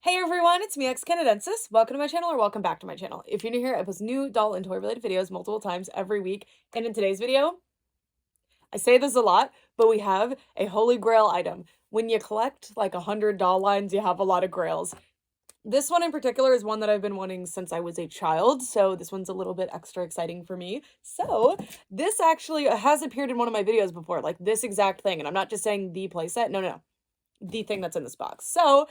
Hey everyone, it's me, Canadensis. Welcome to my channel or welcome back to my channel. If you're new here, I post new doll and toy related videos multiple times every week. And in today's video, I say this a lot, but we have a holy grail item. When you collect like 100 doll lines, you have a lot of grails. This one in particular is one that I've been wanting since I was a child, so this one's a little bit extra exciting for me. So this actually has appeared in one of my videos before, like this exact thing. And I'm not just saying the playset, no. The thing that's in this box. So,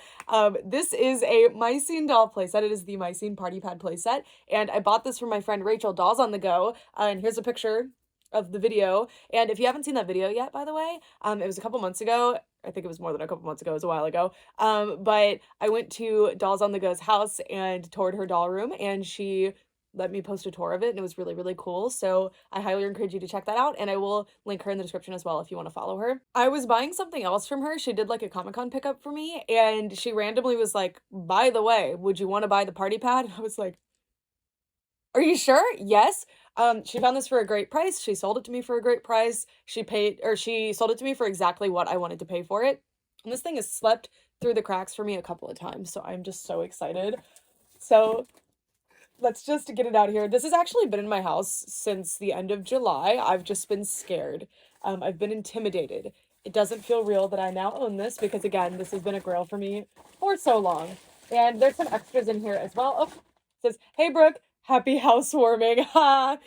this is a Mycene doll playset. It is the Mycene Party Pad playset, and I bought this from my friend Rachael, Dolls on the Go, and here's a picture of the video. And if you haven't seen that video yet, by the way, it was a couple months ago. I think it was more than a couple months ago. It was a while ago. But I went to Dolls on the Go's house and toured her doll room, and she let me post a tour of it, and it was really, really cool. So I highly encourage you to check that out, and I will link her in the description as well if you want to follow her. I was buying something else from her. She did like a Comic-Con pickup for me, and she randomly was like, by the way, would you want to buy the party pad? I was like, are you sure? Yes. She found this for a great price. She sold it to me for a great price. She sold it to me for exactly what I wanted to pay for it. And this thing has slept through the cracks for me a couple of times, so I'm just so excited. So let's just get it out here. This has actually been in my house since the end of July. I've just been scared. I've been intimidated. It doesn't feel real that I now own this because, again, this has been a grail for me for so long. And there's some extras in here as well. Oh, it says, hey, Brooke, happy housewarming. Ha.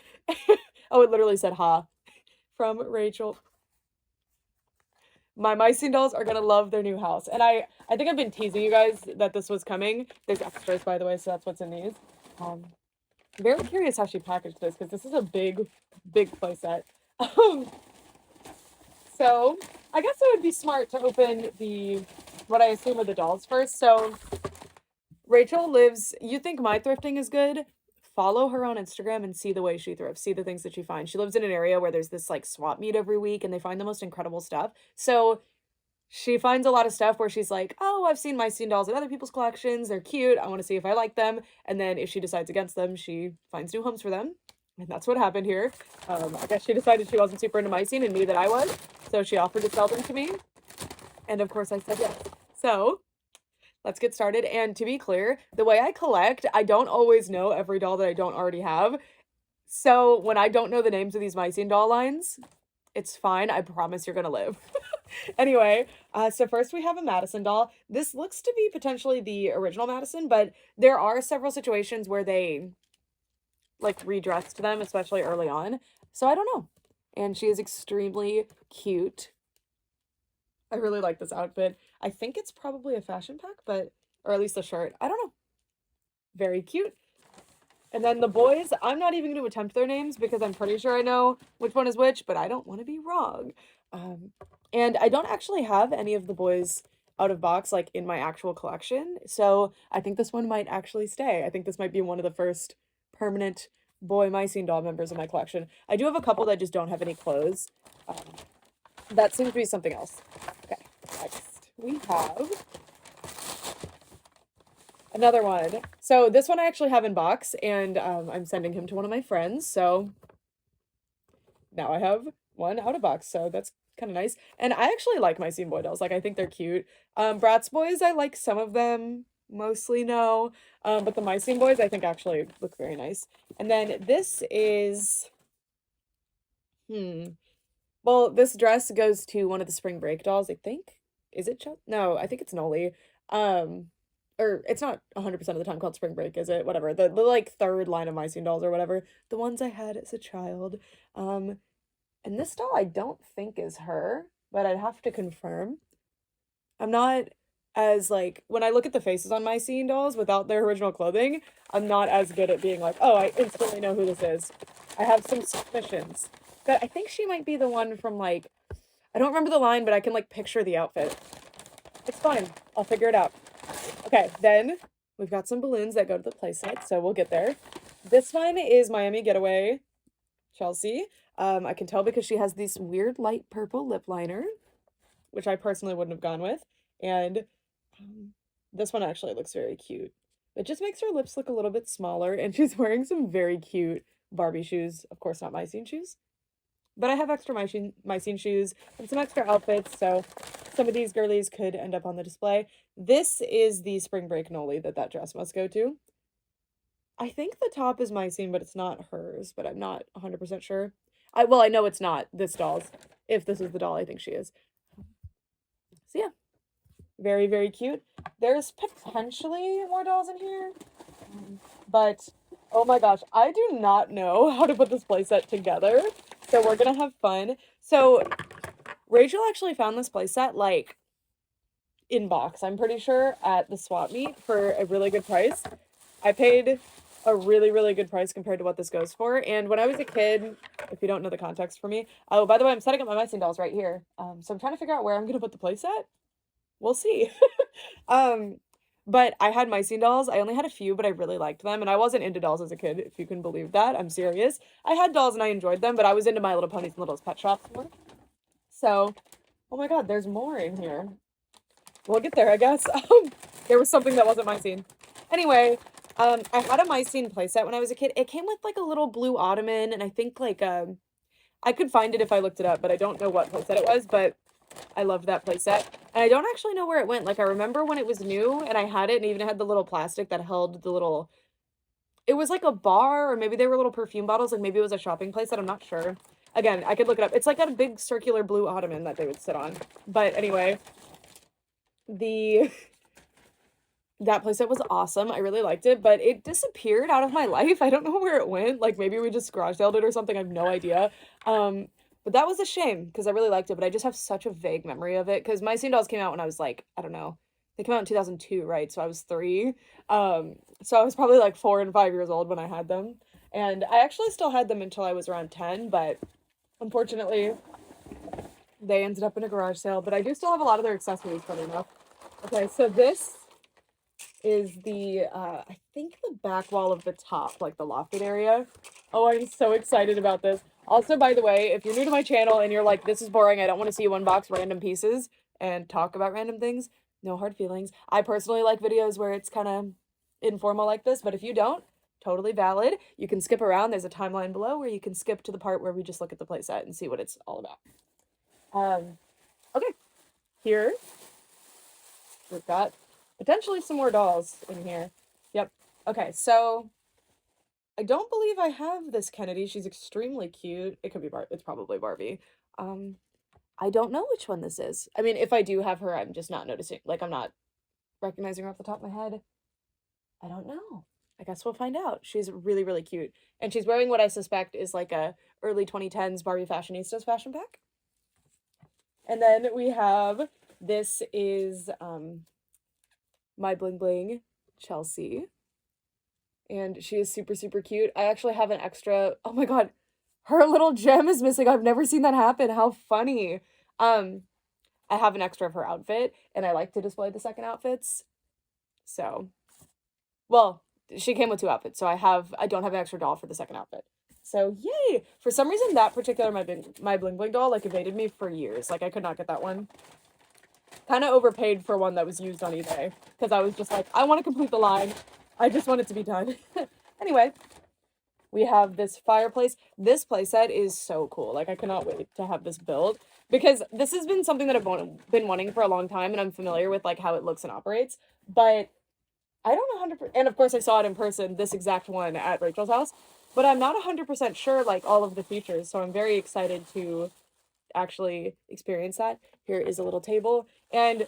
Oh, it literally said ha from Rachel. My Mycene dolls are gonna love their new house. And I think I've been teasing you guys that this was coming. There's extras, by the way, so that's what's in these. Very curious how she packaged this because this is a big playset. So I guess it would be smart to open what I assume are the dolls first. So Rachel lives, you think my thrifting is good? Follow her on Instagram and see the way she thrifts, see the things that she finds. She lives in an area where there's this like swap meet every week and they find the most incredible stuff. So she finds a lot of stuff where she's like, oh, I've seen Mycene dolls in other people's collections. They're cute. I want to see if I like them. And then if she decides against them, she finds new homes for them. And that's what happened here. I guess she decided she wasn't super into Mycene and knew that I was. So she offered to sell them to me. And of course I said yes. So let's get started. And to be clear, the way I collect, I don't always know every doll that I don't already have. So when I don't know the names of these Mycene doll lines, it's fine. I promise you're gonna live. Anyway, so first we have a Madison doll. This looks to be potentially the original Madison, but there are several situations where they like redressed them, especially early on. So I don't know. And she is extremely cute. I really like this outfit. I think it's probably a fashion pack, or at least a shirt. I don't know. Very cute. And then the boys, I'm not even going to attempt their names because I'm pretty sure I know which one is which, but I don't want to be wrong. And I don't actually have any of the boys out of box, like, in my actual collection. So I think this one might actually stay. I think this might be one of the first permanent boy Mycene doll members in my collection. I do have a couple that just don't have any clothes. That seems to be something else. Okay, next we have another one. So this one I actually have in box, and I'm sending him to one of my friends. So now I have one out of box. So that's kind of nice. And I actually like my Scene boy dolls. Like, I think they're cute. Bratz boys, I like some of them. Mostly no. But the Mycene boys, I think actually look very nice. And then this is, well, this dress goes to one of the spring break dolls, I think. Is it? No, I think it's Noli. Or it's not 100% of the time called spring break, is it? Whatever. The like third line of Mycene dolls or whatever. The ones I had as a child. And this doll I don't think is her, but I'd have to confirm. I'm not as like, when I look at the faces on Mycene dolls without their original clothing, I'm not as good at being like, oh, I instantly know who this is. I have some suspicions. But I think she might be the one from like, I don't remember the line, but I can like picture the outfit. It's fine. I'll figure it out. Okay, then we've got some balloons that go to the playset, so we'll get there. This one is Miami Getaway Chelsea. I can tell because she has this weird light purple lip liner, which I personally wouldn't have gone with. And this one actually looks very cute. It just makes her lips look a little bit smaller, and she's wearing some very cute Barbie shoes. Of course, not Mycene shoes. But I have extra my scene shoes and some extra outfits, so some of these girlies could end up on the display. This is the spring break Noli that dress must go to. I think the top is my scene, but it's not hers, but I'm not 100% sure. Well, I know it's not this doll's, if this is the doll I think she is. So yeah, very, very cute. There's potentially more dolls in here, but oh my gosh, I do not know how to put this playset together, so we're gonna have fun. So Rachel actually found this playset, like, in box, I'm pretty sure, at the swap meet for a really good price. I paid a really, really good price compared to what this goes for. And when I was a kid, if you don't know the context for me, oh, by the way, I'm setting up my Mycene dolls right here. So I'm trying to figure out where I'm gonna put the playset. We'll see. But I had Mycene dolls. I only had a few, but I really liked them. And I wasn't into dolls as a kid, if you can believe that. I'm serious. I had dolls and I enjoyed them, but I was into My Little Ponies and Little's Pet Shops more. So, oh my god, there's more in here. We'll get there, I guess. There was something that wasn't Mycene. Anyway, I had a Mycene playset when I was a kid. It came with like a little blue ottoman, and I think like I could find it if I looked it up, but I don't know what playset it was, but I loved that playset. And I don't actually know where it went. Like I remember when it was new and I had it and even had the little plastic that held the little, it was like a bar, or maybe they were little perfume bottles, like maybe it was a shopping playset, I'm not sure. Again, I could look it up. It's like a big circular blue ottoman that they would sit on. But anyway, that playset was awesome. I really liked it, but it disappeared out of my life. I don't know where it went. Like maybe we just garage saleed it or something. I have no idea. But that was a shame because I really liked it, but I just have such a vague memory of it because Mycene dolls came out when I was like, I don't know. They came out in 2002, right? So I was 3. So I was probably like 4 and 5 years old when I had them. And I actually still had them until I was around 10, but unfortunately they ended up in a garage sale. But I do still have a lot of their accessories, funny enough. Okay, so this is the I think the back wall of the top, like the lofted area. Oh, I'm so excited about this. Also, by the way, if you're new to my channel and you're like, this is boring, I don't want to see you unbox random pieces and talk about random things, no hard feelings. I personally like videos where it's kind of informal like this, but if you don't, totally valid. You can skip around. There's a timeline below where you can skip to the part where we just look at the playset and see what it's all about. Okay, here we've got potentially some more dolls in here. Yep. Okay, so I don't believe I have this Kennedy. She's extremely cute. It could be it's probably Barbie. I don't know which one this is. I mean, if I do have her, I'm just not noticing. Like, I'm not recognizing her off the top of my head. I don't know. I guess we'll find out. She's really, really cute. And she's wearing what I suspect is like a early 2010s Barbie Fashionistas fashion pack. And then we have, this is my bling bling Chelsea, and she is super, super cute. I actually have an extra, oh my god, her little gem is missing. I've never seen that happen. How funny. I have an extra of her outfit, and I like to display the second outfits. So, well, she came with 2 outfits, so I don't have an extra doll for the second outfit. So yay! For some reason, that particular my bling bling doll like evaded me for years. Like I could not get that one. Kind of overpaid for one that was used on eBay because I was just like, I want to complete the line. I just want it to be done. Anyway, we have this fireplace. This playset is so cool. Like I cannot wait to have this built because this has been something that I've been wanting for a long time, and I'm familiar with like how it looks and operates, but I don't know 100%. And of course I saw it in person, this exact one at Rachel's house, but I'm not 100% sure like all of the features. So I'm very excited to actually experience that. Here is a little table, and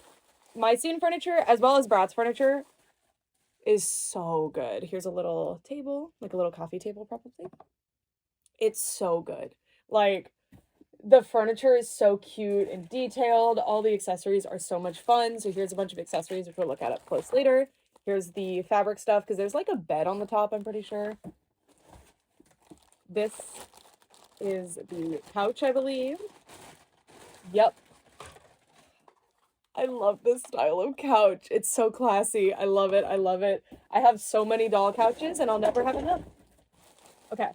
Mycene furniture as well as Bratz furniture is so good. Here's a little table, like a little coffee table probably. It's so good. Like the furniture is so cute and detailed. All the accessories are so much fun. So here's a bunch of accessories which we'll look at up close later. Here's the fabric stuff because there's like a bed on the top, I'm pretty sure. This is the couch, I believe. Yep. I love this style of couch. It's so classy. I love it. I love it. I have so many doll couches and I'll never have enough. Okay.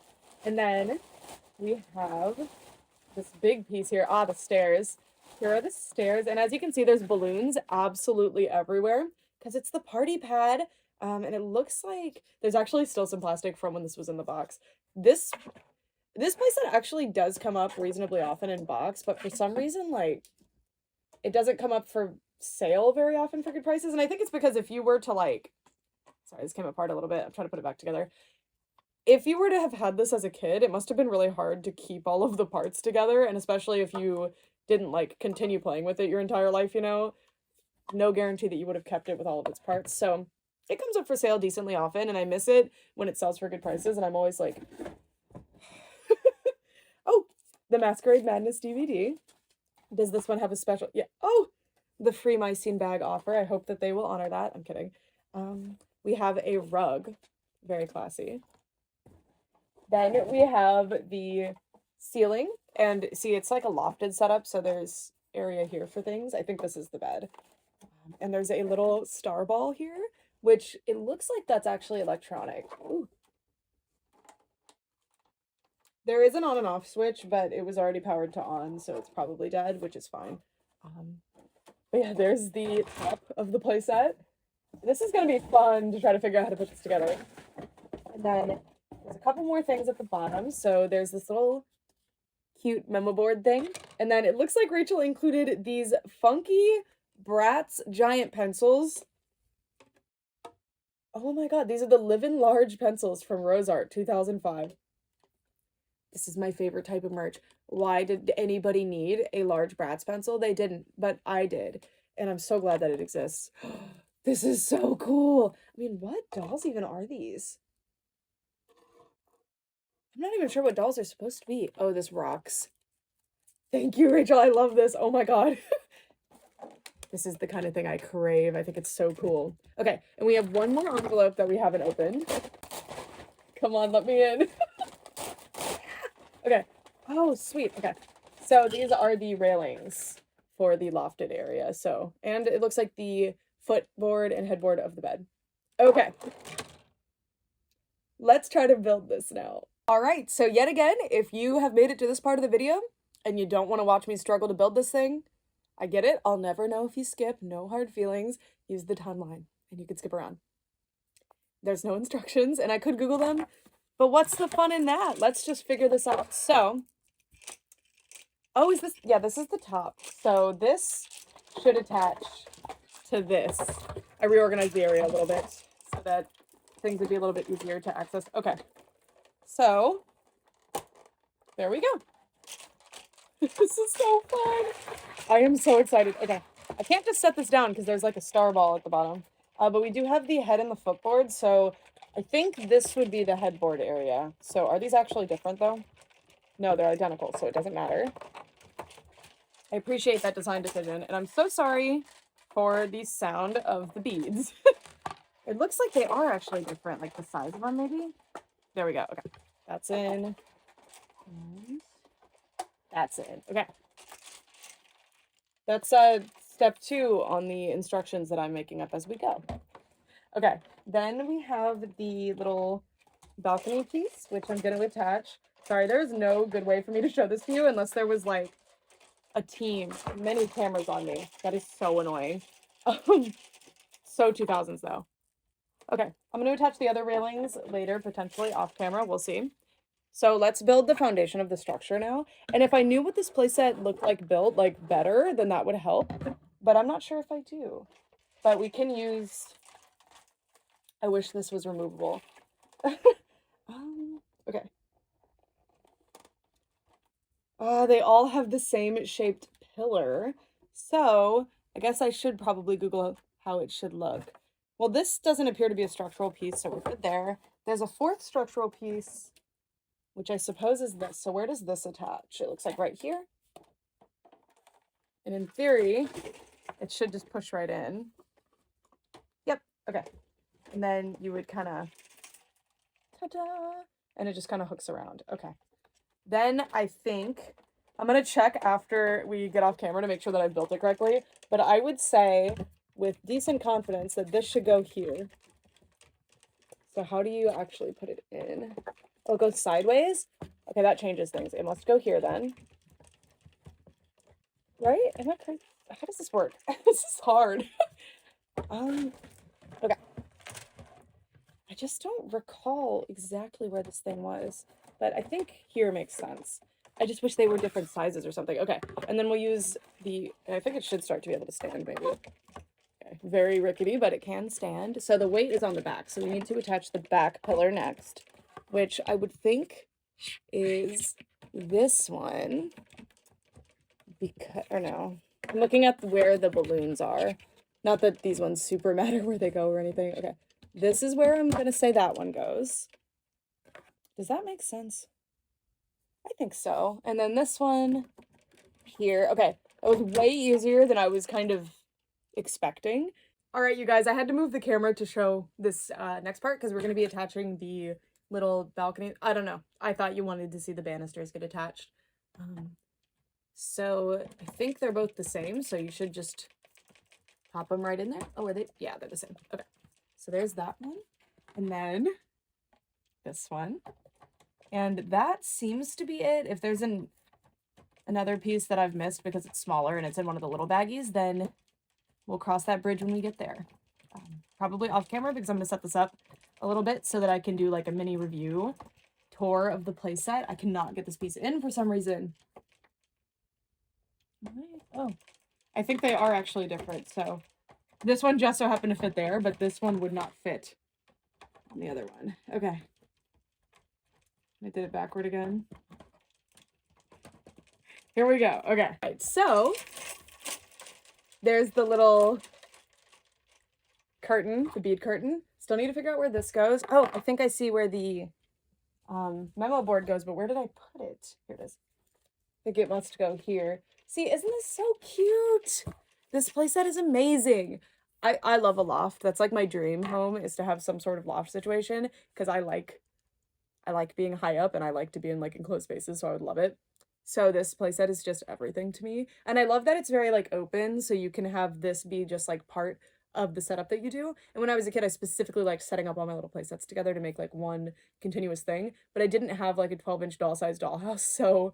And then we have this big piece here. Ah, the stairs. Here are the stairs. And as you can see, there's balloons absolutely everywhere because it's the party pad. And it looks like there's actually still some plastic from when this was in the box. This This playset actually does come up reasonably often in box, but for some reason, like, it doesn't come up for sale very often for good prices. And I think it's because if you were to, like, sorry, this came apart a little bit. I'm trying to put it back together. If you were to have had this as a kid, it must have been really hard to keep all of the parts together, and especially if you didn't, like, continue playing with it your entire life, you know? No guarantee that you would have kept it with all of its parts. So it comes up for sale decently often, and I miss it when it sells for good prices, and I'm always like, oh, the Masquerade Madness DVD. Does this one have a special? Yeah. Oh, the free My Scene bag offer. I hope that they will honor that. I'm kidding. We have a rug. Very classy. Then we have the ceiling. And see, it's like a lofted setup, so there's area here for things. I think this is the bed. And there's a little star ball here, which it looks like that's actually electronic. Ooh. There is an on and off switch, but it was already powered to on, so it's probably dead, which is fine. But yeah, there's the top of the playset. This is going to be fun to try to figure out how to put this together. And then there's a couple more things at the bottom. So there's this little cute memo board thing. And then it looks like Rachael included these funky Bratz giant pencils. Oh my god, these are the Live in Large pencils from Rose Art 2005. This is my favorite type of merch. Why did anybody need a large Bratz pencil? They didn't, but I did. And I'm so glad that it exists. This is so cool. I mean, what dolls even are these? I'm not even sure what dolls are supposed to be. Oh, this rocks. Thank you, Rachael. I love this. Oh my god. This is the kind of thing I crave. I think it's so cool. Okay, and we have one more envelope that we haven't opened. Come on, let me in. Okay. Oh, sweet. Okay. So these are the railings for the lofted area. So, and it looks like the footboard and headboard of the bed. Okay. Let's try to build this now. All right. So yet again, if you have made it to this part of the video and you don't want to watch me struggle to build this thing, I get it. I'll never know if you skip. No hard feelings. Use the timeline and you can skip around. There's no instructions and I could Google them, but what's the fun in that? Let's just figure this out. So, oh, is this? Yeah, this is the top. So this should attach to this. I reorganized the area a little bit so that things would be a little bit easier to access. Okay. So, there we go. This is so fun. I am so excited. Okay. I can't just set this down because there's like a star ball at the bottom. But we do have the head and the footboard, so I think this would be the headboard area. So are these actually different though? No, they're identical, so it doesn't matter. I appreciate that design decision, and I'm so sorry for the sound of the beads. It looks like they are actually different, like the size of them maybe. There we go. Okay. That's in. And that's in. Okay. That's step 2 on the instructions that I'm making up as we go. Okay, then we have the little balcony piece, which I'm going to attach. Sorry, there's no good way for me to show this to you unless there was like a team, many cameras on me. That is so annoying. So 2000s though. Okay, I'm going to attach the other railings later, potentially off camera. We'll see. So let's build the foundation of the structure now. And if I knew what this playset looked like built like better, then that would help. But I'm not sure if I do. But we can use... I wish this was removable. Okay. They all have the same shaped pillar. So I guess I should probably Google how it should look. Well, this doesn't appear to be a structural piece, so we're good there. There's a fourth structural piece, which I suppose is this. So where does this attach? It looks like right here. And in theory, it should just push right in. Yep. Okay. And then you would kind of, ta-da, and it just kind of hooks around. Okay. Then I think, I'm going to check after we get off camera to make sure that I built it correctly. But I would say with decent confidence that this should go here. So how do you actually put it in? Oh, it goes sideways? Okay, that changes things. It must go here then. Right? Am I crazy? How does this work? This is hard. Okay. I just don't recall exactly where this thing was. but I think here makes sense. I just wish they were different sizes or something. Okay, and then we'll use the, I think it should start to be able to stand maybe. Okay, very rickety, but it can stand. So the weight is on the back, so we need to attach the back pillar next, which I would think is this one. Because, or no, I'm looking at where the balloons are. Not that these ones super matter where they go or anything. Okay, this is where I'm gonna say that one goes. Does that make sense? I think so. And then this one here. Okay, that was way easier than I was kind of expecting. All right, you guys, I had to move the camera to show this next part because we're going to be attaching the little balcony. I don't know. I thought you wanted to see the banisters get attached. So I think they're both the same, so you should just pop them right in there. Oh, are they? Yeah, they're the same. Okay, so there's that one. And then this one. And that seems to be it. If there's another piece that I've missed because it's smaller and it's in one of the little baggies, then we'll cross that bridge when we get there. Probably off camera because I'm going to set this up a little bit so that I can do like a mini review tour of the playset. I cannot get this piece in for some reason. Oh, I think they are actually different. So this one just so happened to fit there, but this one would not fit on the other one. Okay. I did it backward again. Here we go. Okay. All right, so there's the little curtain, the bead curtain. Still need to figure out where this goes. Oh, I think I see where the memo board goes, but where did I put it? Here it is. I think it must go here. See, isn't this so cute? This playset is amazing. I love a loft. That's like my dream home, is to have some sort of loft situation, because I like being high up and I like to be in like enclosed spaces, so I would love it. So this playset is just everything to me. And I love that it's very like open, so you can have this be just like part of the setup that you do. And when I was a kid, I specifically liked setting up all my little playsets together to make like one continuous thing, but I didn't have like a 12-inch doll-sized dollhouse, so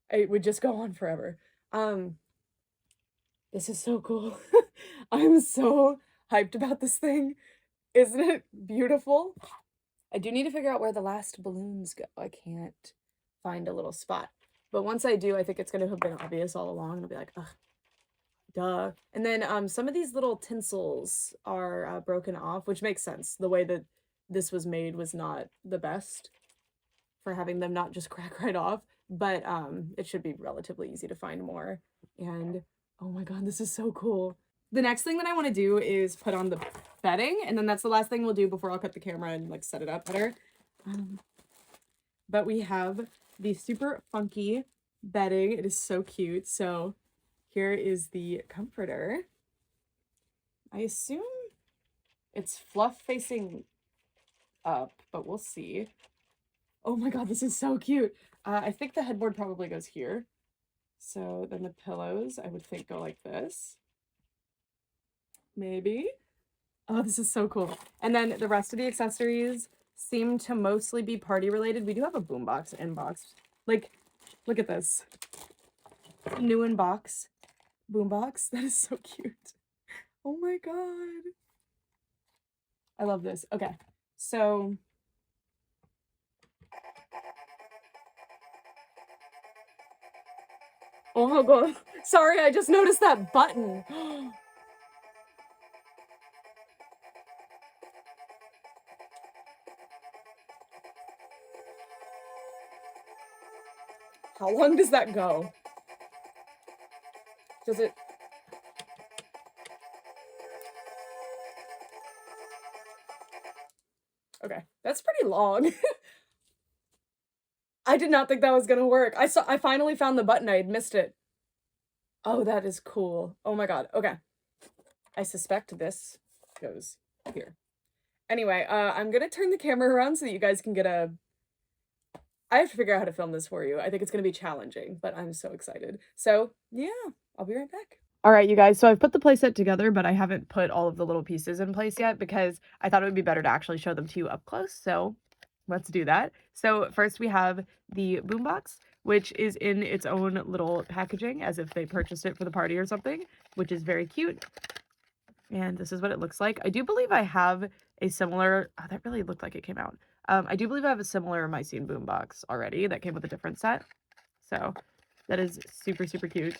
it would just go on forever. This is so cool. I'm so hyped about this thing. Isn't it beautiful? I do need to figure out where the last balloons go. I can't find a little spot. But once I do, I think it's going to have been obvious all along. And I'll be like, ugh, duh. And then some of these little tinsels are broken off, which makes sense. The way that this was made was not the best for having them not just crack right off. But it should be relatively easy to find more. And oh my god, this is so cool. The next thing that I want to do is put on the bedding, and then that's the last thing we'll do before I'll cut the camera and like set it up better. But we have the super funky bedding. It is so cute. So here is the comforter. I assume it's fluff facing up, but we'll see. Oh my god, this is so cute. I think the headboard probably goes here. So then the pillows, I would think, go like this. Maybe. Oh, this is so cool. And then the rest of the accessories seem to mostly be party related. We do have a boombox inbox. Like, look at this. New in box boombox. That is so cute. Oh my god. I love this. Okay. So oh my god. Sorry, I just noticed that button. How long does that go? Does it? Okay, that's pretty long. I did not think that was gonna work. I finally found the button. I had missed it. Oh, that is cool. Oh my god. Okay. I suspect this goes here. Anyway, I'm gonna turn the camera around so that you guys can get a... I have to figure out how to film this for you. I think it's gonna be challenging, but I'm so excited. So, yeah, I'll be right back. All right, you guys, so I've put the playset together, but I haven't put all of the little pieces in place yet because I thought it would be better to actually show them to you up close, so let's do that. So first we have the boombox, which is in its own little packaging as if they purchased it for the party or something, which is very cute. And this is what it looks like. I do believe I have a similar... Oh, that really looked like it came out. I do believe I have a similar My Scene boombox already that came with a different set. So that is super, super cute.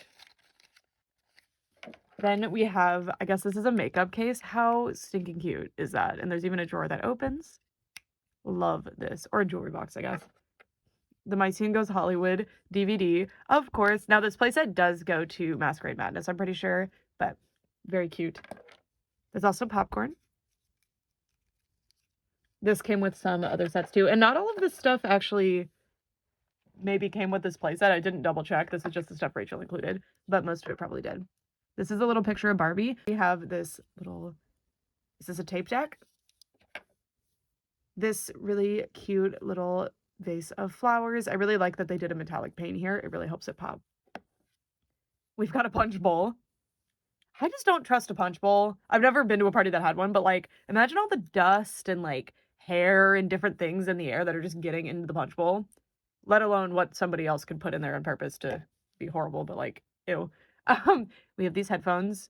Then we have, I guess this is a makeup case. How stinking cute is that? And there's even a drawer that opens. Love this. Or a jewelry box, I guess. The My Scene Goes Hollywood DVD, of course. Now, this playset does go to Masquerade Madness, I'm pretty sure, but very cute. There's also popcorn. This came with some other sets too, and not all of this stuff actually maybe came with this playset. I didn't double check. This is just the stuff Rachael included, but most of it probably did. This is a little picture of Barbie. We have this little, is this a tape deck? This really cute little vase of flowers. I really like that they did a metallic paint here. It really helps it pop. We've got a punch bowl. I just don't trust a punch bowl. I've never been to a party that had one, but like, imagine all the dust and like hair and different things in the air that are just getting into the punch bowl, let alone what somebody else could put in there on purpose to be horrible, but like, ew. We have these headphones.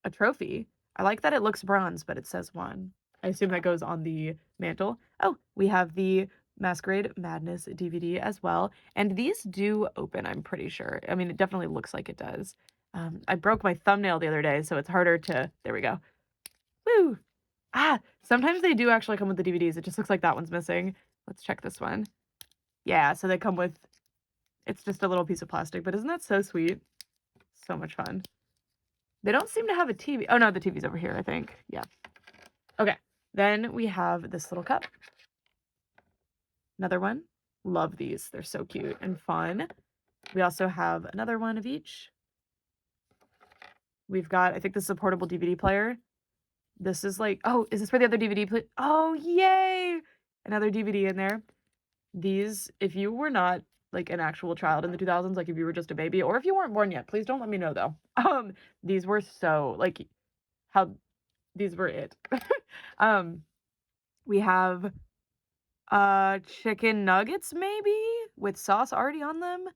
A trophy. I like that it looks bronze, but it says 1. I assume that goes on the mantle. Oh, we have the Masquerade Madness DVD as well. And these do open, I'm pretty sure. I mean, it definitely looks like it does. I broke my thumbnail the other day, so it's harder to... There we go. Woo! Ah, sometimes they do actually come with the DVDs. It just looks like that one's missing. Let's check this one. Yeah, so they come with... It's just a little piece of plastic, but isn't that so sweet? So much fun. They don't seem to have a TV. Oh, no, the TV's over here, I think. Yeah. Okay. Then we have this little cup. Another one. Love these. They're so cute and fun. We also have another one of each. We've got, I think this is a portable DVD player. This is like, oh, is this for the other DVD player? Oh, yay! Another DVD in there. These, if you were not like an actual child in the 2000s, like if you were just a baby, or if you weren't born yet, please don't let me know though. These were so, like, how, these were it. We have chicken nuggets maybe with sauce already on them.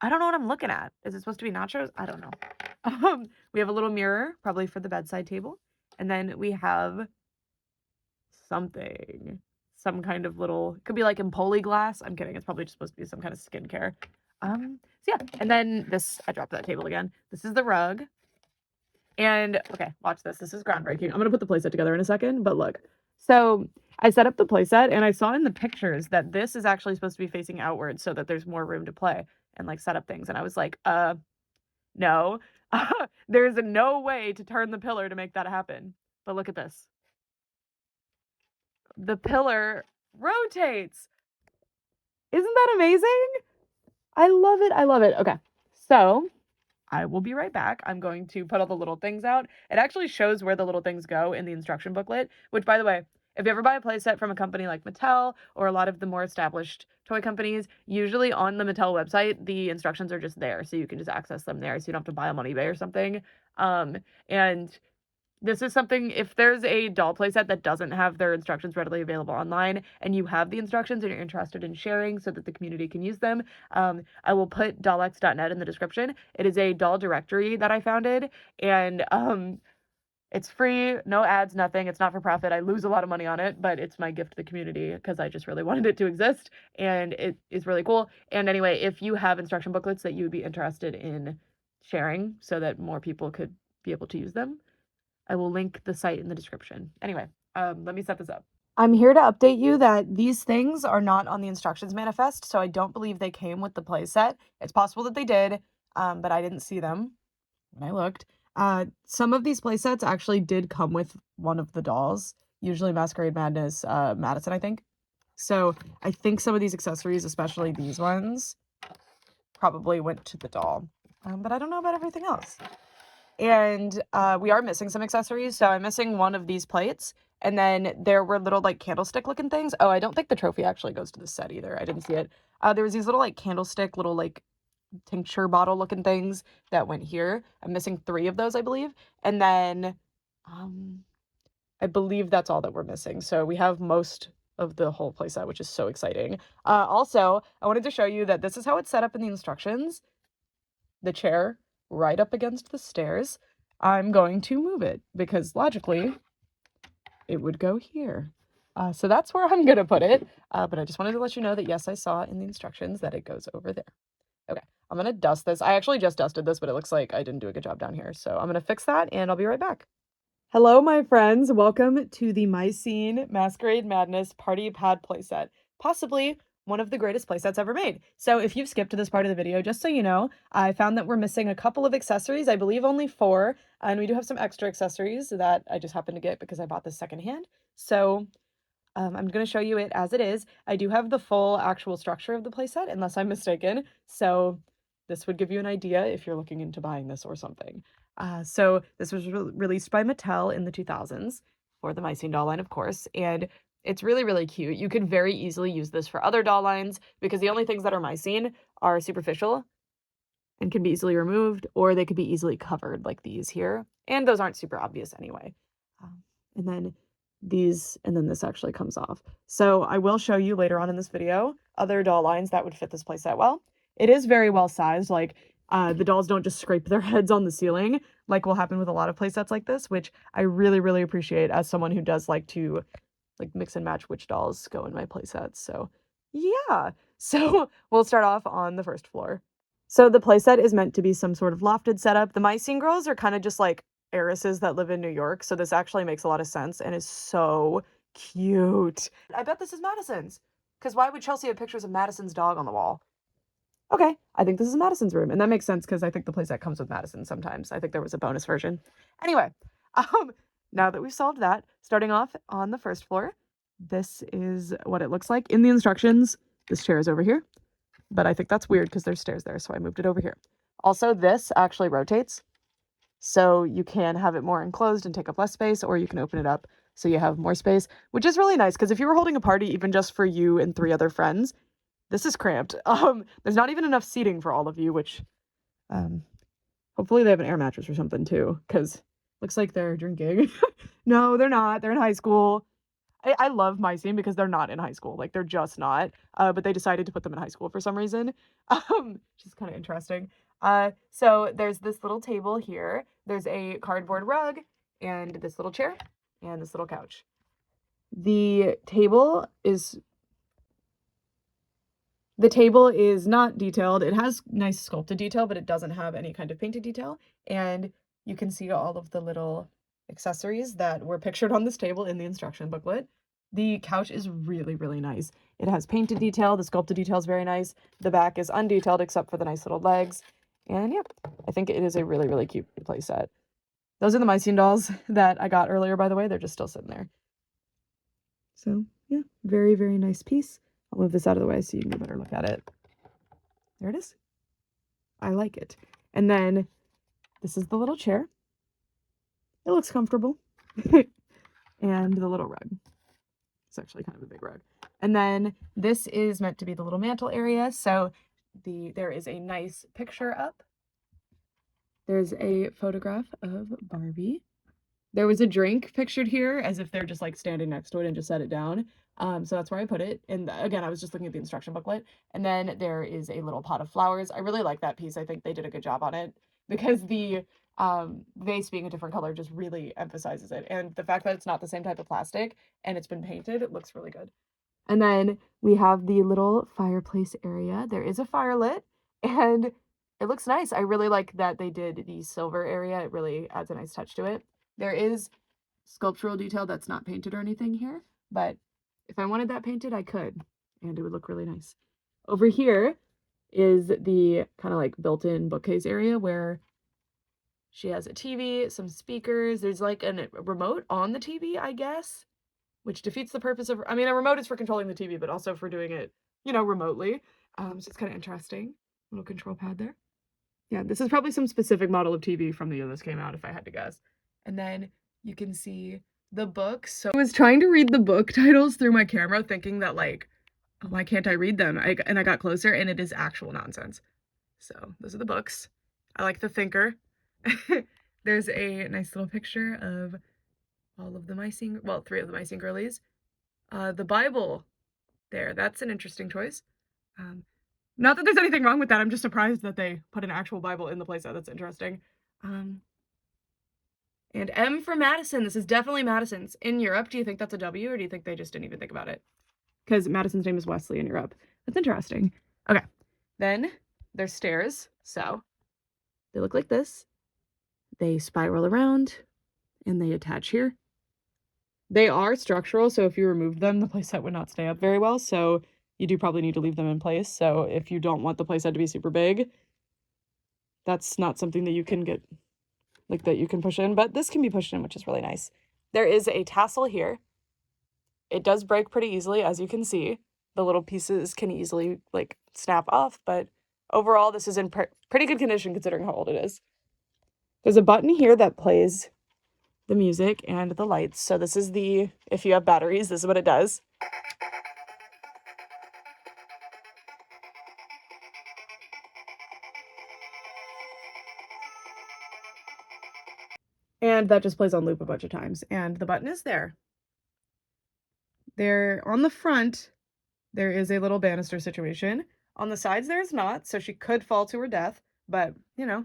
I don't know what I'm looking at. Is it supposed to be nachos? I don't know. We have a little mirror, probably for the bedside table. And then we have something, some kind of little, could be like Empoli glass. I'm kidding. It's probably just supposed to be some kind of skincare. So yeah. And then this, I dropped that table again. This is the rug. And okay, watch this. This is groundbreaking. I'm going to put the playset together in a second, but look. So I set up the playset and I saw in the pictures that this is actually supposed to be facing outwards so that there's more room to play and like set up things. And I was like, no, there's no way to turn the pillar to make that happen. But look at this. The pillar rotates. Isn't that amazing? I love it. I love it. Okay. So I will be right back. I'm going to put all the little things out. It actually shows where the little things go in the instruction booklet, which, by the way, if you ever buy a playset from a company like Mattel or a lot of the more established toy companies, usually on the Mattel website, the instructions are just there. So you can just access them there. So you don't have to buy them on eBay or something. And this is something, if there's a doll playset that doesn't have their instructions readily available online and you have the instructions and you're interested in sharing so that the community can use them, I will put dollx.net in the description. It is a doll directory that I founded, and it's free, no ads, nothing. It's not for profit. I lose a lot of money on it, but it's my gift to the community because I just really wanted it to exist, and it is really cool. And anyway, if you have instruction booklets that you would be interested in sharing so that more people could be able to use them, I will link the site in the description. Anyway, let me set this up. I'm here to update you that these things are not on the instructions manifest, so I don't believe they came with the playset. It's possible that they did, but I didn't see them when I looked. Some of these playsets actually did come with one of the dolls, usually Masquerade Madness, Madison, I think. So I think some of these accessories, especially these ones, probably went to the doll, but I don't know about everything else. And we are missing some accessories. So I'm missing one of these plates. And then there were little like candlestick looking things. Oh, I don't think the trophy actually goes to the set either. I didn't see it. There was these little like candlestick, little like tincture bottle looking things that went here. I'm missing 3 of those, I believe. And then I believe that's all that we're missing. So we have most of the whole playset, which is so exciting. Also, I wanted to show you that this is how it's set up in the instructions. The chair right up against the stairs. I'm going to move it because logically it would go here. So that's where I'm gonna put it. But I just wanted to let you know that yes, I saw in the instructions that it goes over there. Okay, I'm gonna dust this. I actually just dusted this, but it looks like I didn't do a good job down here. So I'm gonna fix that and I'll be right back. Hello, my friends. Welcome to the My Scene Masquerade Madness Party Pad playset. Possibly one of the greatest playsets ever made. So if you've skipped to this part of the video, just so you know, I found that we're missing a couple of accessories. I believe only 4, and we do have some extra accessories that I just happened to get because I bought this secondhand. So I'm going to show you it as it is. I do have the full actual structure of the playset, unless I'm mistaken. So this would give you an idea if you're looking into buying this or something. So this was released by Mattel in the 2000s for the My Scene doll line, of course, and it's really, really cute. You could very easily use this for other doll lines because the only things that are My Scene are superficial and can be easily removed, or they could be easily covered like these here, and those aren't super obvious anyway. And then these, and then this actually comes off. So I will show you later on in this video other doll lines that would fit this playset well. It is very well sized, like the dolls don't just scrape their heads on the ceiling like will happen with a lot of playsets like this, which I really, really appreciate as someone who does like to like mix and match which dolls go in my playsets. So yeah, so we'll start off on the first floor. So the playset is meant to be some sort of lofted setup. The My Scene girls are kind of just like heiresses that live in New York, so this actually makes a lot of sense and is so cute. I bet this is Madison's, because why would Chelsea have pictures of Madison's dog on the wall? Okay, I think this is Madison's room, and that makes sense because I think the playset comes with Madison sometimes. I think there was a bonus version. Anyway, now that we've solved that, starting off on the first floor, this is what it looks like. In the instructions, this chair is over here, but I think that's weird because there's stairs there, so I moved it over here. Also, this actually rotates, so you can have it more enclosed and take up less space, or you can open it up so you have more space, which is really nice because if you were holding a party even just for you and 3 other friends, this is cramped. There's not even enough seating for all of you, which hopefully they have an air mattress or something too, because looks like they're drinking. No, they're not. They're in high school. I love My Scene because they're not in high school. Like, they're just not. But they decided to put them in high school for some reason, which is kind of interesting. So there's this little table here. There's a cardboard rug and this little chair and this little couch. The table is not detailed. It has nice sculpted detail, but it doesn't have any kind of painted detail. And you can see all of the little accessories that were pictured on this table in the instruction booklet. The couch is really, really nice. It has painted detail. The sculpted detail is very nice. The back is undetailed except for the nice little legs. And yeah, I think it is a really, really cute playset. Those are the My Scene dolls that I got earlier, by the way. They're just still sitting there. So yeah, very, very nice piece. I'll move this out of the way so you can get a better look at it. There it is. I like it. And then this is the little chair. It looks comfortable. And the little rug. It's actually kind of a big rug. And then this is meant to be the little mantle area. So there is a nice picture up. There's a photograph of Barbie. There was a drink pictured here as if they're just like standing next to it and just set it down. So that's where I put it. And again, I was just looking at the instruction booklet. And then there is a little pot of flowers. I really like that piece. I think they did a good job on it because the vase being a different color just really emphasizes it. And the fact that it's not the same type of plastic and it's been painted, it looks really good. And then we have the little fireplace area. There is a fire lit and it looks nice. I really like that they did the silver area. It really adds a nice touch to it. There is sculptural detail that's not painted or anything here, but if I wanted that painted, I could, and it would look really nice. Over here is the kind of like built-in bookcase area where she has a TV, some speakers. There's like a remote on the TV, I guess, which defeats the purpose of, I mean, a remote is for controlling the TV, but also for doing it, you know, remotely. So it's kind of interesting. Little control pad there. Yeah, this is probably some specific model of TV from the year this came out, if I had to guess. And then you can see the books. So I was trying to read the book titles through my camera thinking that like, oh, why can't I read them? And I got closer and it is actual nonsense. So those are the books. I like The Thinker. There's a nice little picture of all of the My Scene, well, 3 of the My Scene girlies. The Bible there, that's an interesting choice. Not that there's anything wrong with that. I'm just surprised that they put an actual Bible in the playset. That's interesting. And M for Madison. This is definitely Madison's. In Europe, do you think that's a W, or do you think they just didn't even think about it? Because Madison's name is Wesley in Europe. That's interesting. Okay. Then there's stairs. So they look like this. They spiral around and they attach here. They are structural, so if you remove them, the playset would not stay up very well. So you do probably need to leave them in place. So if you don't want the playset to be super big, that's not something that you can get, like, that you can push in. But this can be pushed in, which is really nice. There is a tassel here. It does break pretty easily, as you can see. The little pieces can easily, like, snap off, but overall, this is in pretty good condition considering how old it is. There's a button here that plays the music and the lights. So this is the, if you have batteries, this is what it does. And that just plays on loop a bunch of times. And the button is there. There, on the front, there is a little banister situation. On the sides, there is not, so she could fall to her death. But, you know,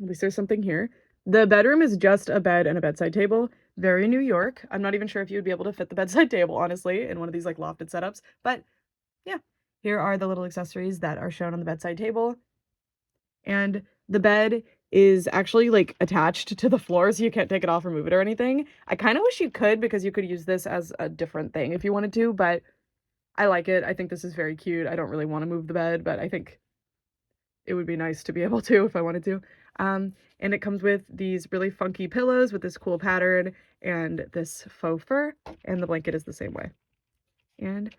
at least there's something here. The bedroom is just a bed and a bedside table. Very New York. I'm not even sure if you would be able to fit the bedside table, honestly, in one of these, like, lofted setups. But, yeah. Here are the little accessories that are shown on the bedside table. And the bed is actually, like, attached to the floor, so you can't take it off or move it or anything. I kind of wish you could, because you could use this as a different thing if you wanted to, but I like it. I think this is very cute. I don't really want to move the bed, but I think it would be nice to be able to if I wanted to. And it comes with these really funky pillows with this cool pattern and this faux fur, and the blanket is the same way. And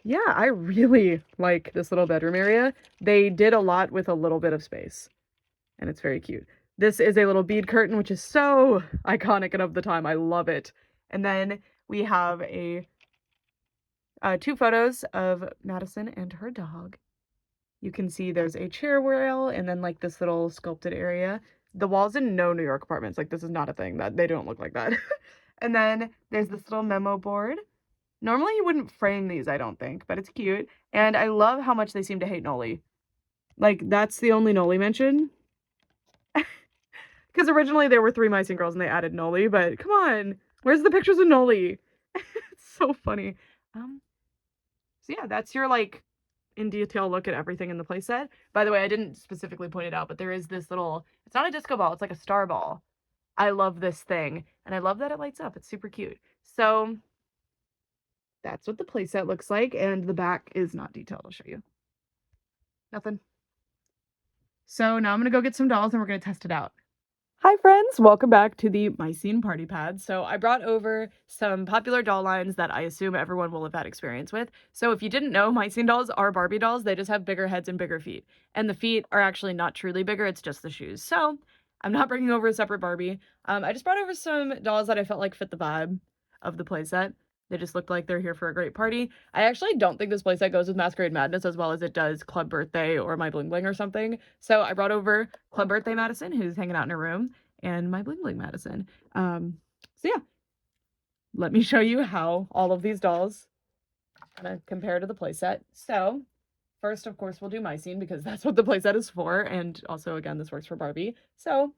yeah, I really like this little bedroom area. They did a lot with a little bit of space, and it's very cute. This is a little bead curtain, which is so iconic and of the time. I love it. And then we have two photos of Madison and her dog. You can see there's a chair rail and then, like, this little sculpted area. The walls in no New York apartments, like, this is not a thing, that they don't look like that. And then there's this little memo board. Normally you wouldn't frame these, I don't think, but it's cute. And I love how much they seem to hate Noli. Like, that's the only Noli mention. Because originally there were 3 Micing girls and they added Noli, but come on, where's the pictures of Noli? It's so funny. So yeah, that's your, like, in detail look at everything in the playset. By the way, I didn't specifically point it out, but there is this little, it's not a disco ball, it's like a star ball. I love this thing, and I love that it lights up. It's super cute. So that's what the playset looks like, and the back is not detailed. I'll show you. Nothing. So now I'm gonna go get some dolls and we're gonna test it out. Hi friends, welcome back to the My Scene Party Pad. So I brought over some popular doll lines that I assume everyone will have had experience with. So if you didn't know, My Scene dolls are Barbie dolls. They just have bigger heads and bigger feet. And the feet are actually not truly bigger, it's just the shoes. So I'm not bringing over a separate Barbie. I just brought over some dolls that I felt like fit the vibe of the playset. They just looked like they're here for a great party. I actually don't think this playset goes with Masquerade Madness as well as it does Club Birthday or My Bling Bling or something. So I brought over Club Birthday Madison, who's hanging out in her room, and My Bling Bling Madison. So yeah, let me show you how all of these dolls kind of compare to the playset. So first, of course, we'll do My Scene because that's what the playset is for. And also, again, this works for Barbie. So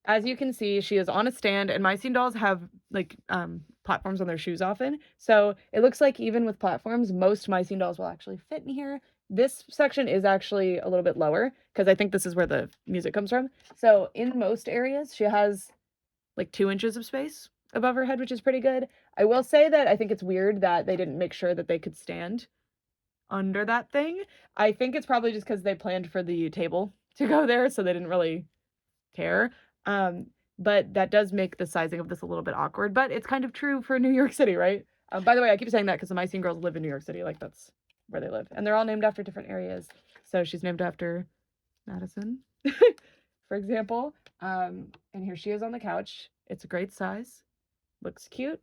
as you can see, she is on a stand, and My Scene dolls have, like, platforms on their shoes often. So it looks like even with platforms, most My Scene dolls will actually fit in here. This section is actually a little bit lower because I think this is where the music comes from. So in most areas, she has like 2 inches of space above her head, which is pretty good. I will say that I think it's weird that they didn't make sure that they could stand under that thing. I think it's probably just because they planned for the table to go there, so they didn't really care. But that does make the sizing of this a little bit awkward, but it's kind of true for New York City, right? By the way, I keep saying that because the My Scene girls live in New York City, like that's where they live. And they're all named after different areas. So she's named after Madison, for example. And here she is on the couch. It's a great size. Looks cute.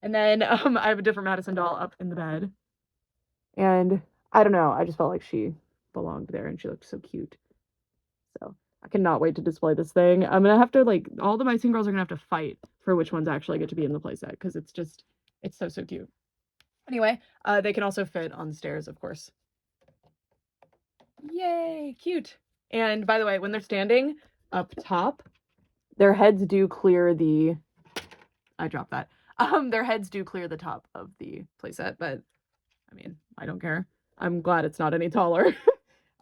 And then I have a different Madison doll up in the bed. And I don't know, I just felt like she belonged there and she looked so cute. So I cannot wait to display this thing. I'm gonna have to, like, all the My Scene girls are gonna have to fight for which ones actually get to be in the playset because it's just, it's so cute. Anyway, they can also fit on the stairs, of course. Yay, cute. And by the way, when they're standing up top, their heads do clear the, I dropped that. Their heads do clear the top of the playset, but I mean, I don't care. I'm glad it's not any taller.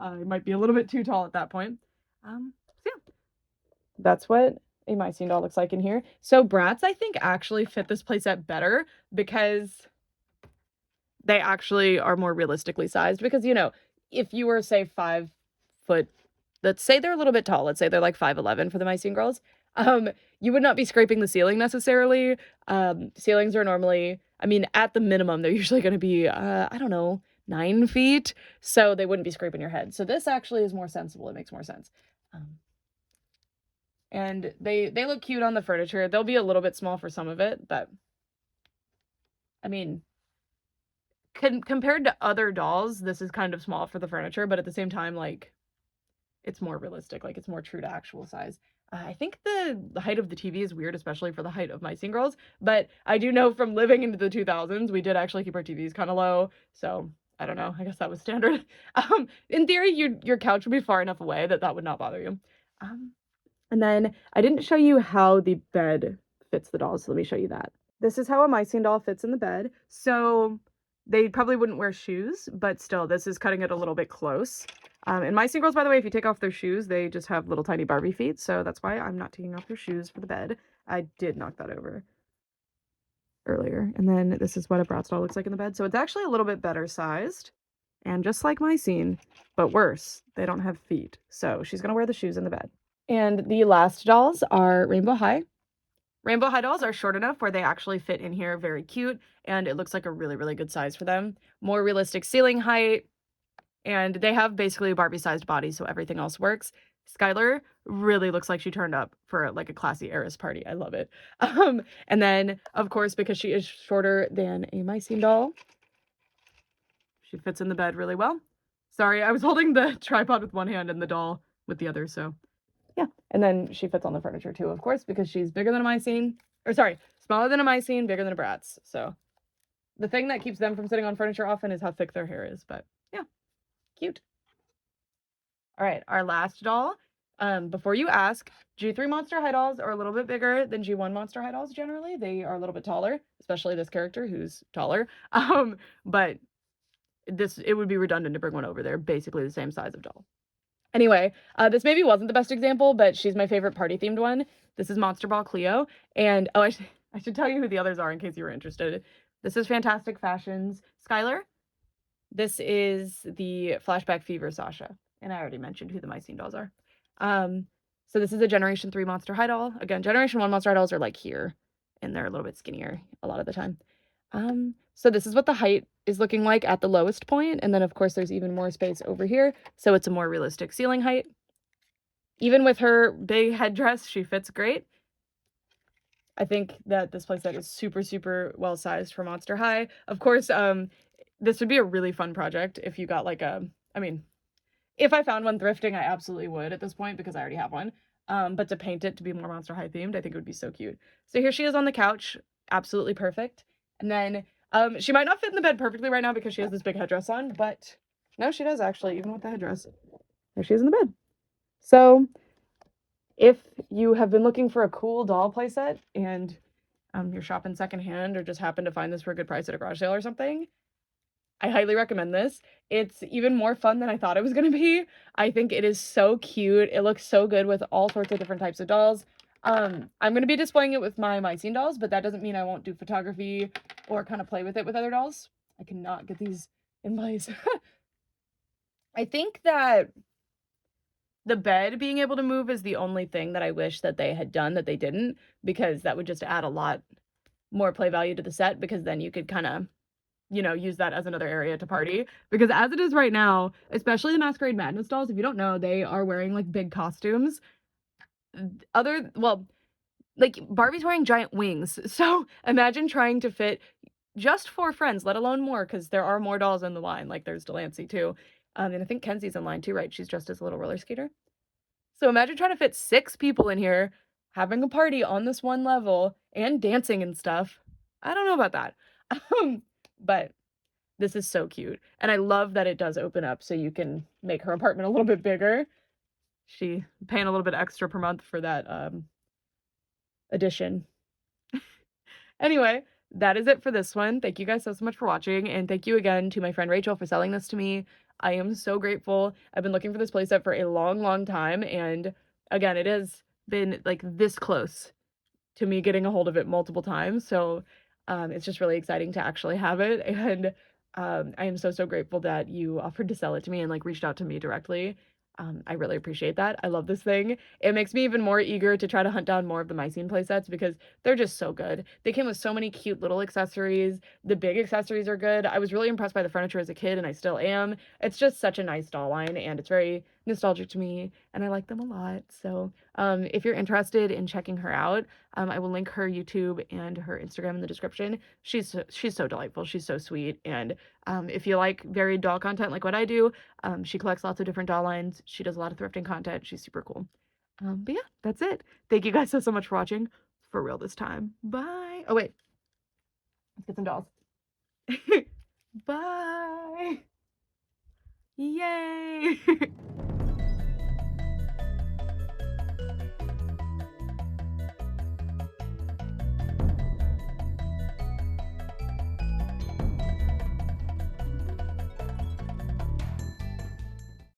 It might be a little bit too tall at that point. So yeah, that's what a My Scene doll looks like in here. So Bratz, I think, actually fit this playset better because they actually are more realistically sized. Because, you know, if you were, say, 5 foot, let's say they're a little bit tall, let's say they're like 5'11" for the My Scene girls, you would not be scraping the ceiling necessarily. Ceilings are normally, I mean, at the minimum, they're usually going to be, I don't know, 9 feet. So they wouldn't be scraping your head. So this actually is more sensible. It makes more sense. And they look cute on the furniture. They'll be a little bit small for some of it, but I mean, compared to other dolls, this is kind of small for the furniture, but at the same time, like, it's more realistic. Like, it's more true to actual size. I think the height of the TV is weird, especially for the height of My Scene girls, but I do know from living into the 2000s, we did actually keep our TVs kind of low, so I don't know. I guess that was standard. In theory, your couch would be far enough away that would not bother you. And then I didn't show you how the bed fits the dolls, so let me show you that. This is how a My Scene doll fits in the bed. So they probably wouldn't wear shoes, but still, this is cutting it a little bit close. And My Scene girls, by the way, if you take off their shoes, they just have little tiny Barbie feet, so that's why I'm not taking off their shoes for the bed. I did knock that over earlier. And then this is what a Bratz doll looks like in the bed. So it's actually a little bit better sized. And just like My Scene, but worse, they don't have feet. So she's gonna wear the shoes in the bed. And the last dolls are Rainbow High. Rainbow High dolls are short enough where they actually fit in here very cute, and it looks like a really, really good size for them. More realistic ceiling height, and they have basically a Barbie-sized body, so everything else works. Skylar really looks like she turned up for like a classy heiress party. I love it. And then, of course, because she is shorter than a My Scene doll, she fits in the bed really well. Sorry, I was holding the tripod with one hand and the doll with the other, so yeah. And then she fits on the furniture too, of course, because she's bigger than a My Scene. Or sorry, smaller than a My Scene, bigger than a Bratz. So the thing that keeps them from sitting on furniture often is how thick their hair is. But yeah, cute. All right, our last doll. Before you ask, G3 Monster High dolls are a little bit bigger than G1 Monster High dolls generally. They are a little bit taller, especially this character who's taller. But it would be redundant to bring one over. They're basically the same size of doll. Anyway, this maybe wasn't the best example, but she's my favorite party-themed one. This is Monster Ball Cleo, and oh, I should tell you who the others are in case you were interested. This is Fantastic Fashions Skylar. This is the Flashback Fever Sasha, and I already mentioned who the My Scene dolls are. So this is a Generation 3 Monster High doll. Again, Generation 1 Monster High dolls are like here, and they're a little bit skinnier a lot of the time. So this is what the height is looking like at the lowest point, and then of course there's even more space over here, so it's a more realistic ceiling height. Even with her big headdress, she fits great. I think that this playset is super, super well sized for Monster High. Of course, this would be a really fun project if you got like I mean, if I found one thrifting, I absolutely would at this point because I already have one. But to paint it to be more Monster High themed, I think it would be so cute. So here she is on the couch, absolutely perfect. And then she might not fit in the bed perfectly right now because she has this big headdress on, but no, she does actually, even with the headdress. There she is in the bed. So if you have been looking for a cool doll playset and you're shopping secondhand or just happen to find this for a good price at a garage sale or something, I highly recommend this. It's even more fun than I thought it was going to be. I think it is so cute. It looks so good with all sorts of different types of dolls. I'm going to be displaying it with my Scene dolls, but that doesn't mean I won't do photography or kind of play with it with other dolls. I cannot get these in place. I think that the bed being able to move is the only thing that I wish that they had done that they didn't, because that would just add a lot more play value to the set, because then you could kind of, you know, use that as another area to party. Because as it is right now, especially the Masquerade Madness dolls, if you don't know, they are wearing like big costumes. Like Barbie's wearing giant wings. So imagine trying to fit just 4 friends, let alone more, because there are more dolls in the line. Like there's Delancey too. And I think Kenzie's in line too, right? She's dressed as a little roller skater. So imagine trying to fit 6 people in here, having a party on this one level, and dancing and stuff. I don't know about that. But this is so cute. And I love that it does open up so you can make her apartment a little bit bigger. She paying a little bit extra per month for that edition. Anyway, that is it for this one. Thank you guys so much for watching, and thank you again to my friend Rachel for selling this to me. I am so grateful. I've been looking for this playset for a long, long time, and again, it has been like this close to me getting a hold of it multiple times. So it's just really exciting to actually have it. And I am so, so grateful that you offered to sell it to me and like reached out to me directly. I really appreciate that. I love this thing. It makes me even more eager to try to hunt down more of the My Scene playsets because they're just so good. They came with so many cute little accessories. The big accessories are good. I was really impressed by the furniture as a kid, and I still am. It's just such a nice doll line, and it's very nostalgic to me, and I like them a lot. So if you're interested in checking her out, I will link her YouTube and her Instagram in the description. She's so delightful. She's so sweet. And if you like varied doll content like what I do, she collects lots of different doll lines. She does a lot of thrifting content. She's super cool. But yeah, that's it. Thank you guys so much for watching. For real this time. Bye. Oh, wait. Let's get some dolls. Bye. Yay.